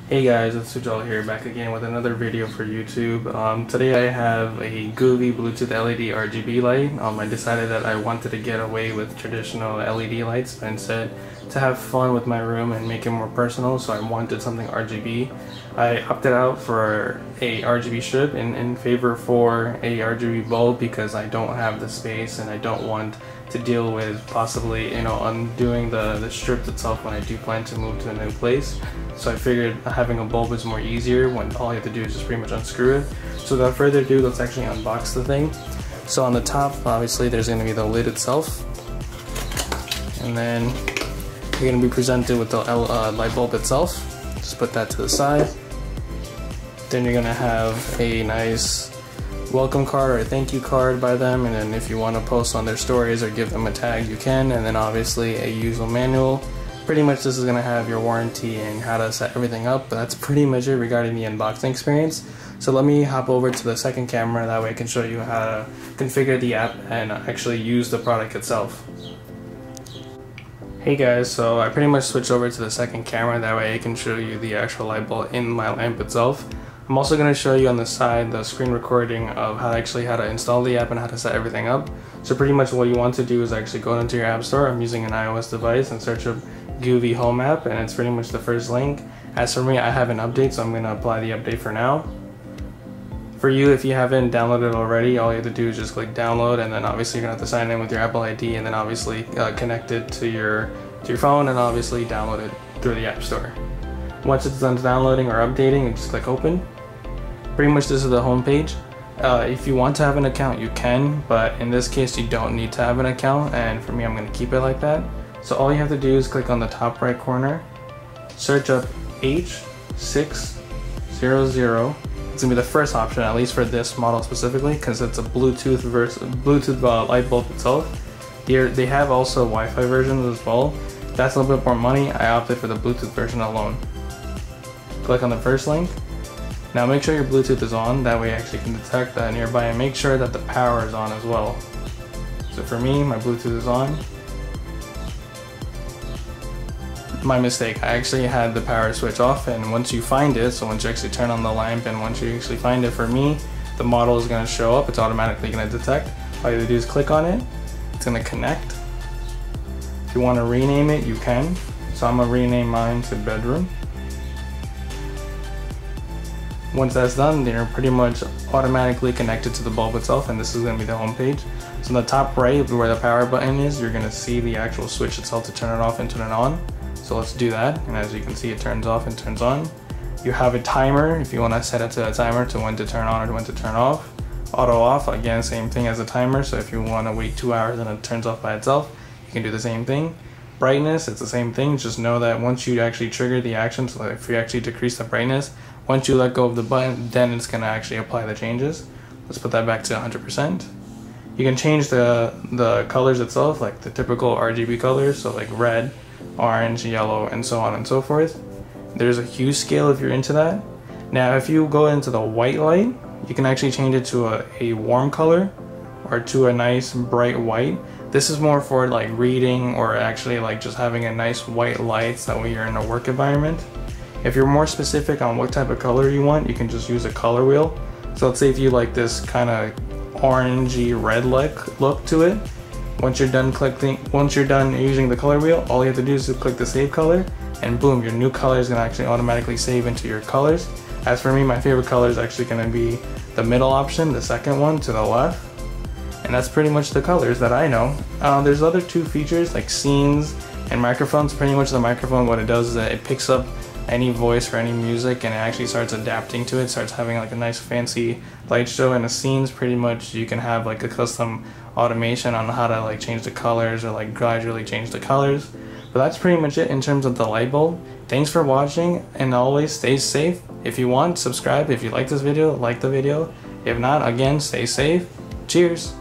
Hey guys, it's Sujal here, back again with another video for YouTube. Today I have a Govee Bluetooth LED RGB light. I decided that I wanted to get away with traditional LED lights, but instead to have fun with my room and make it more personal, so I wanted something RGB. I opted out for a RGB strip in favor for a RGB bulb because I don't have the space and I don't want to deal with possibly, undoing the strip itself when I do plan to move to a new place. So I figured having a bulb is more easier when all you have to do is just pretty much unscrew it. So without further ado, let's actually unbox the thing. So on the top, obviously there's going to be the lid itself, and then you're going to be presented with the light bulb itself. Just put that to the side. Then you're going to have a nice welcome card or a thank you card by them, and then if you want to post on their stories or give them a tag, you can. And then obviously a user manual. Pretty much this is going to have your warranty and how to set everything up, but that's pretty much it regarding the unboxing experience. So let me hop over to the second camera, that way I can show you how to configure the app and actually use the product itself. Hey guys, so I pretty much switched over to the second camera, that way I can show you the actual light bulb in my lamp itself. I'm also going to show you on the side the screen recording of how to install the app and how to set everything up. So pretty much what you want to do is actually go into your app store. I'm using an iOS device and search up Govee Home app, and it's pretty much the first link. As for me, I have an update, so I'm going to apply the update for now. For you, if you haven't downloaded it already, all you have to do is just click download, and then obviously you're going to have to sign in with your Apple ID, and then obviously connect it to your phone, and obviously download it through the App Store. Once it's done downloading or updating, you just click open. Pretty much this is the home page. If you want to have an account, you can, but in this case you don't need to have an account, and for me I'm going to keep it like that. So all you have to do is click on the top right corner, search up H600. It's going to be the first option, at least for this model specifically, because it's a Bluetooth light bulb itself. Here they have also Wi-Fi versions as well. That's a little bit more money. I opted for the Bluetooth version alone. Click on the first link. Now make sure your Bluetooth is on, that way I actually can detect that nearby, and make sure that the power is on as well. So for me, my Bluetooth is on. My mistake, I actually had the power switch off, and once you find it, so once you actually turn on the lamp and once you actually find it, for me, the model is going to show up, it's automatically going to detect. All you have to do is click on it, it's going to connect. If you want to rename it, you can. So I'm going to rename mine to bedroom. Once that's done, they're pretty much automatically connected to the bulb itself, and this is going to be the home page. So in the top right, where the power button is, you're going to see the actual switch itself to turn it off and turn it on. So let's do that, and as you can see, it turns off and turns on. You have a timer if you want to set it to a timer to when to turn on or when to turn off. Auto off, again, same thing as a timer, so if you want to wait 2 hours and it turns off by itself, you can do the same thing. Brightness, it's the same thing, just know that once you actually trigger the action, so if you actually decrease the brightness, once you let go of the button, then it's going to actually apply the changes. Let's put that back to 100%. You can change the colors itself, like the typical RGB colors, so like red, orange, yellow, and so on and so forth. There's a hue scale if you're into that. Now if you go into the white light, you can actually change it to a warm color or to a nice bright white. This is more for like reading or actually like just having a nice white light, so that way you're in a work environment. If you're more specific on what type of color you want, you can just use a color wheel. So let's say if you like this kind of orangey red look to it, once you're done using the color wheel, all you have to do is to click the save color, and boom, your new color is going to actually automatically save into your colors. As for me, my favorite color is actually going to be the middle option, the second one to the left. And that's pretty much the colors that I know. There's other two features like scenes and microphones. Pretty much the microphone, what it does is that it picks up any voice or any music and it actually starts adapting to it, starts having like a nice fancy light show. And the scenes, pretty much you can have like a custom automation on how to like change the colors or like gradually change the colors. But that's pretty much it in terms of the light bulb. Thanks for watching, and always stay safe. If you want, subscribe. If you like this video, like the video. If not, again, stay safe. Cheers.